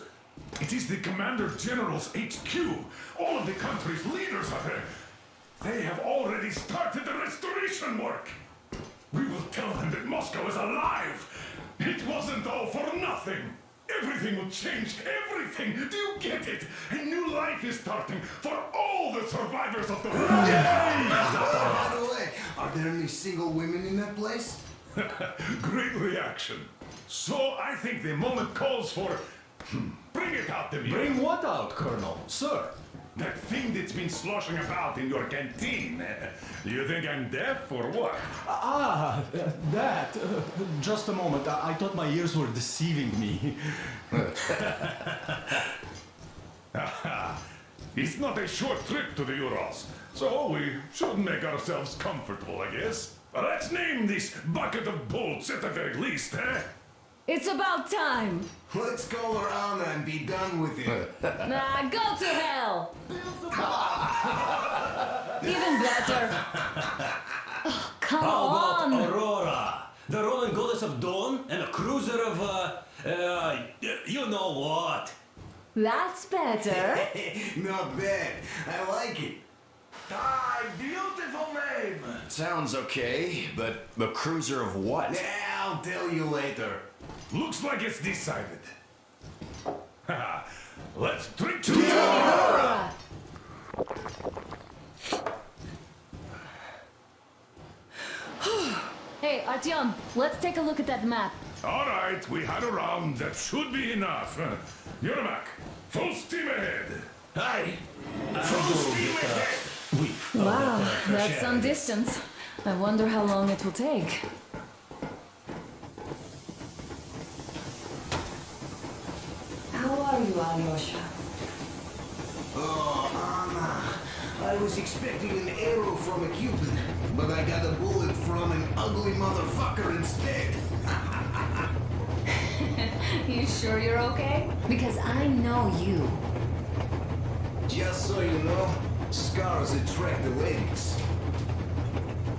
It is the Commander General's HQ. All of the country's leaders are there. They have already started the restoration work. We will tell them that Moscow is alive. It wasn't all for nothing. Everything will change, everything. Do you get it? A new life is starting for all the survivors of the war. By the way, are there any single women in that place? Great reaction. So I think the moment calls for... Bring it out, Demir. Bring what out, Colonel? Sir? That thing that's been sloshing about in your canteen. You think I'm deaf or what? That. Just a moment. I thought my ears were deceiving me. It's not a short trip to the Urals, so we should make ourselves comfortable, I guess. Let's name this bucket of bolts at the very least, eh? It's about time! Let's call her Anna and be done with it. Nah, go to hell! Even better. Oh, come on! How about Aurora? The Roman goddess of dawn and a cruiser of, you know what? That's better. Not bad. I like it. Ah, beautiful name! Sounds okay, but the cruiser of what? Yeah, I'll tell you later. Looks like it's decided. Let's drink to Aurora! Hey, Artyom, let's take a look at that map. All right, we had a round. That should be enough. Yermak, full steam ahead. Hi. Full steam ahead. Wow, that's some distance. I wonder how long it will take. How are you, Alyosha? Oh, Anna. I was expecting an arrow from a Cupid, but I got a bullet from an ugly motherfucker instead. You sure you're okay? Because I know you. Just so you know, scars attract the ladies.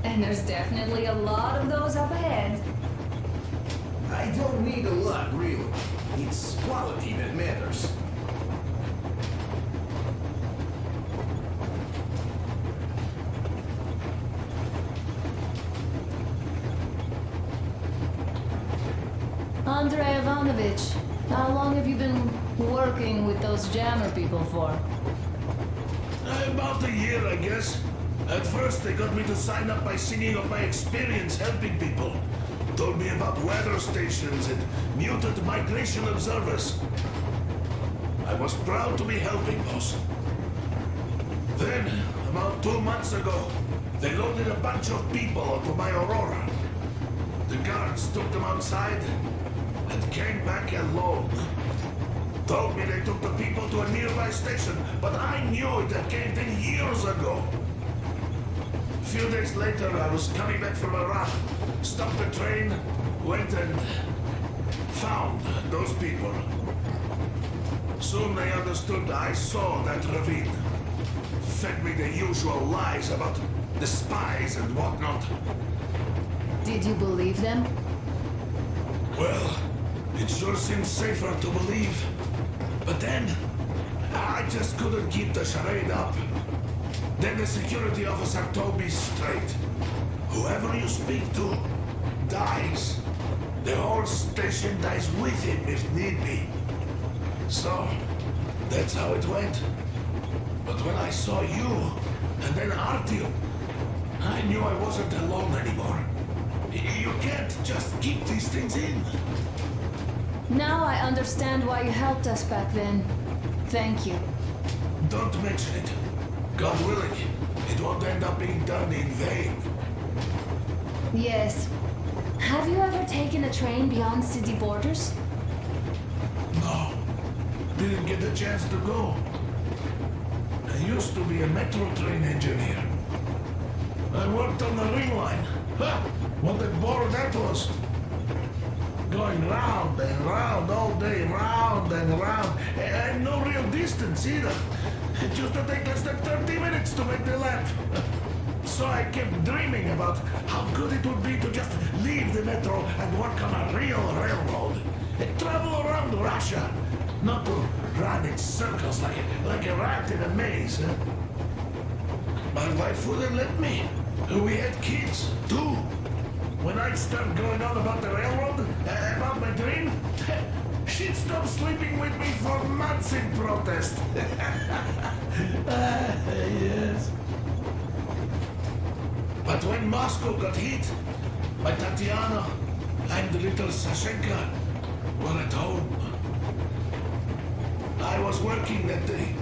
And there's definitely a lot of those up ahead. I don't need a lot, really. It's quality that matters. Andrei Ivanovich, how long have you been working with those jammer people for? About a year, I guess. At first, they got me to sign up by singing of my experience helping people. Told me about weather stations and mutant migration observers. I was proud to be helping, boss. Then, about 2 months ago, they loaded a bunch of people onto my Aurora. The guards took them outside and came back alone. Told me they took the people to a nearby station, but I knew it had caved in years ago. A few days later, I was coming back from Iraq, stopped the train, went and found those people. Soon they understood I saw that ravine. Fed me the usual lies about the spies and whatnot. Did you believe them? Well, it sure seems safer to believe. But then, I just couldn't keep the charade up. Then the security officer told me straight. Whoever you speak to, dies. The whole station dies with him if need be. So, that's how it went. But when I saw you, and then Artyom, I knew I wasn't alone anymore. You can't just keep these things in. Now I understand why you helped us back then. Thank you. Don't mention it. God willing, it won't end up being done in vain. Yes. Have you ever taken a train beyond city borders? No. Didn't get the chance to go. be a metro train engineer. I worked on the ring line. Ha! What a bore that was. Going round and round all day, round and round. And no real distance either. It used to take less than 30 minutes to make the lap. So I kept dreaming about how good it would be to just leave the metro and work on a real railroad. And travel around Russia. Not to run in circles like a rat in a maze. My wife wouldn't let me. We had kids, too. When I'd start going on about the railroad, about my dream, she'd stop sleeping with me for months in protest. Yes. But when Moscow got hit, my Tatiana and the little Sashenka were at home. I was working that day.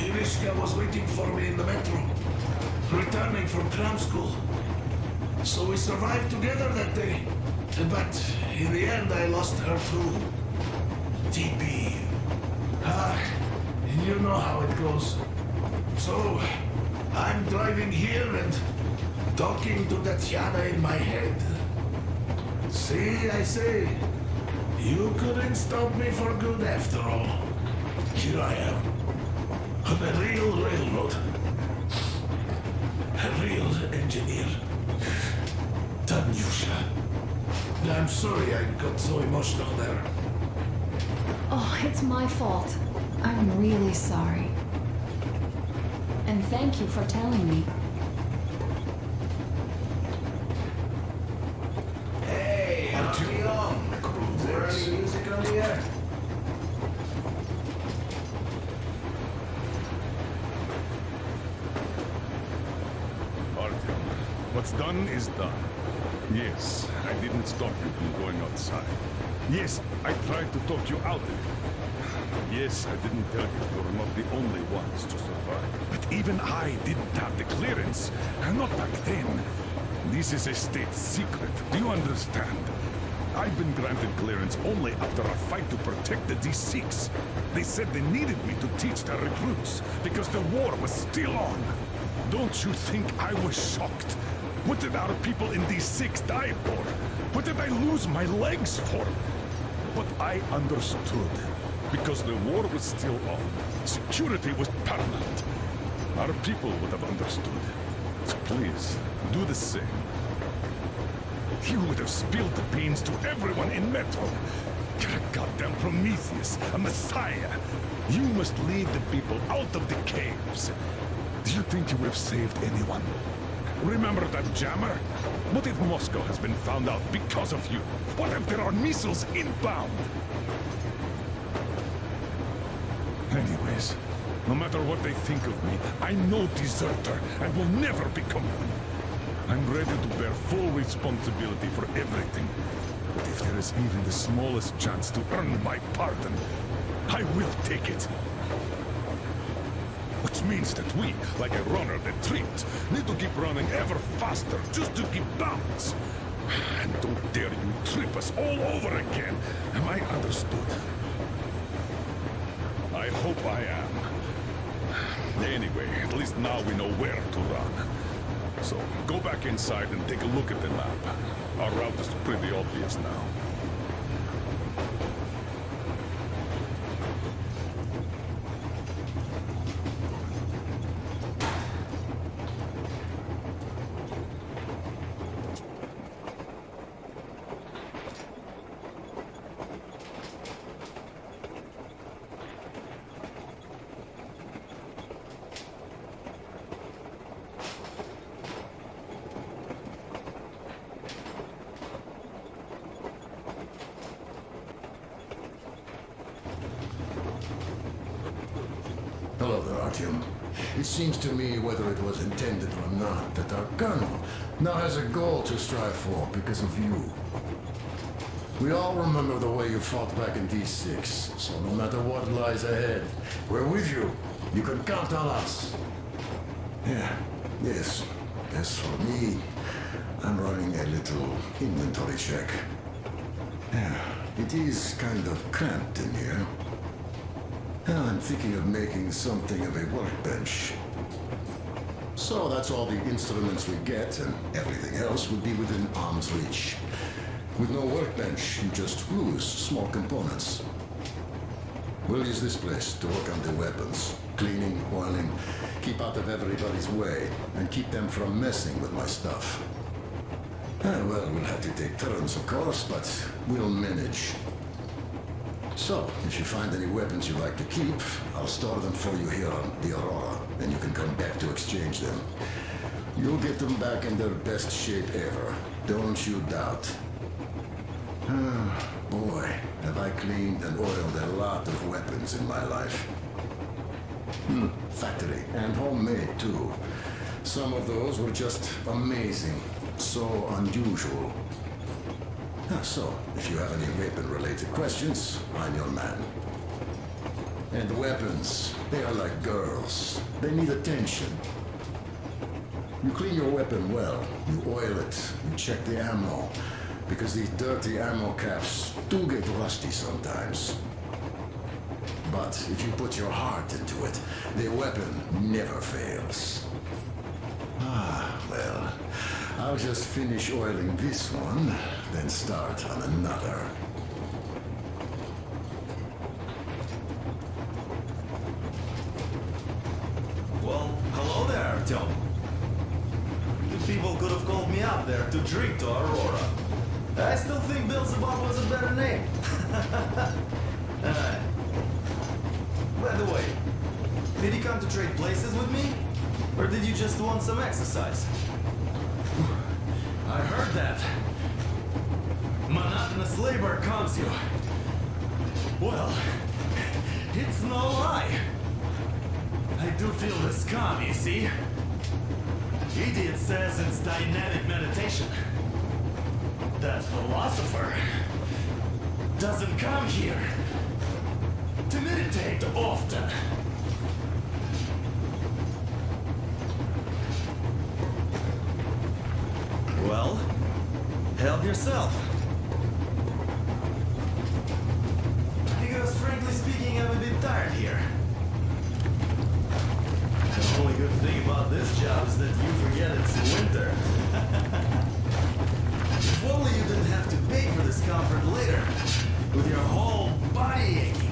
Irishka was waiting for me in the metro, returning from cram school. So we survived together that day. But in the end, I lost her too. TP. You know how it goes. So, I'm driving here and talking to Tatiana in my head. See, I say, you couldn't stop me for good after all. Here I am, on a real railroad. A real engineer. Tanyusha. I'm sorry I got so emotional there. Oh, it's my fault. I'm really sorry. And thank you for telling me. Hey, Artyom! Is there any music on the air? Artyom, what's done is done. Yes, I didn't stop you from going outside. Yes, I tried to talk you out of it. Yes, I didn't tell you you're not the only ones to survive. But even I didn't have the clearance. Not back then. This is a state secret. Do you understand? I've been granted clearance only after a fight to protect the D6. They said they needed me to teach their recruits because the war was still on. Don't you think I was shocked? What did our people in D6 die for? What did I lose my legs for? But I understood. Because the war was still on. Security was paramount. Our people would have understood. So please, do the same. You would have spilled the beans to everyone in Metro. You're a goddamn Prometheus, a messiah. You must lead the people out of the caves. Do you think you would have saved anyone? Remember that jammer? What if Moscow has been found out because of you? What if there are missiles inbound? Anyways, no matter what they think of me, I'm no deserter and will never become one. I'm ready to bear full responsibility for everything. But if there is even the smallest chance to earn my pardon, I will take it. Which means that we, like a runner that tripped, need to keep running ever faster just to keep balance. And don't dare you trip us all over again. Am I understood? I hope I am. Anyway, at least now we know where to run. So, go back inside and take a look at the map. Our route is pretty obvious now. Hello there, Artyom. It seems to me, whether it was intended or not, that our colonel now has a goal to strive for because of you. We all remember the way you fought back in D6, so no matter what lies ahead, we're with you. You can count on us. Yeah, yes. As for me, I'm running a little inventory check. Yeah, it is kind of cramped in here. I'm thinking of making something of a workbench. So that's all the instruments we get, and everything else would be within arm's reach. With no workbench, you just lose small components. We'll use this place to work on the weapons. Cleaning, oiling, keep out of everybody's way, and keep them from messing with my stuff. Well, we'll have to take turns, of course, but we'll manage. So, if you find any weapons you like to keep, I'll store them for you here on the Aurora, and you can come back to exchange them. You'll get them back in their best shape ever. Don't you doubt. Boy, have I cleaned and oiled a lot of weapons in my life. Factory and homemade too. Some of those were just amazing. So unusual. So, if you have any weapon-related questions, I'm your man. And weapons, they are like girls. They need attention. You clean your weapon well, you oil it, you check the ammo, because these dirty ammo caps do get rusty sometimes. But if you put your heart into it, the weapon never fails. Well, I'll just finish oiling this one, then start on another. Well, hello there, Artyom. You people could have called me up there to drink to Aurora. I still think Beelzebub was a better name. By the way, did you come to trade places with me? Or did you just want some exercise? I heard that. Monotonous labor calms you. Well, it's no lie. I do feel this calm, you see? Idiot says it's dynamic meditation. That philosopher doesn't come here to meditate often. Well, help yourself. Because frankly speaking, I'm a bit tired here. The only good thing about this job is that you forget it's winter. If only you didn't have to pay for this comfort later, with your whole body aching.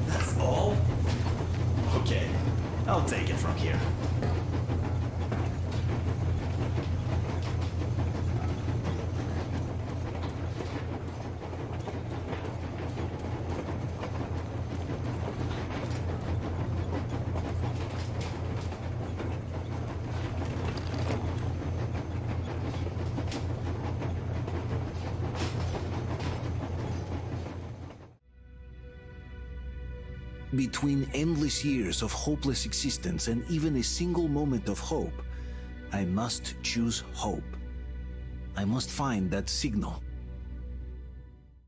That's all? Okay, I'll take it from here. Between endless years of hopeless existence and even a single moment of hope, I must choose hope. I must find that signal.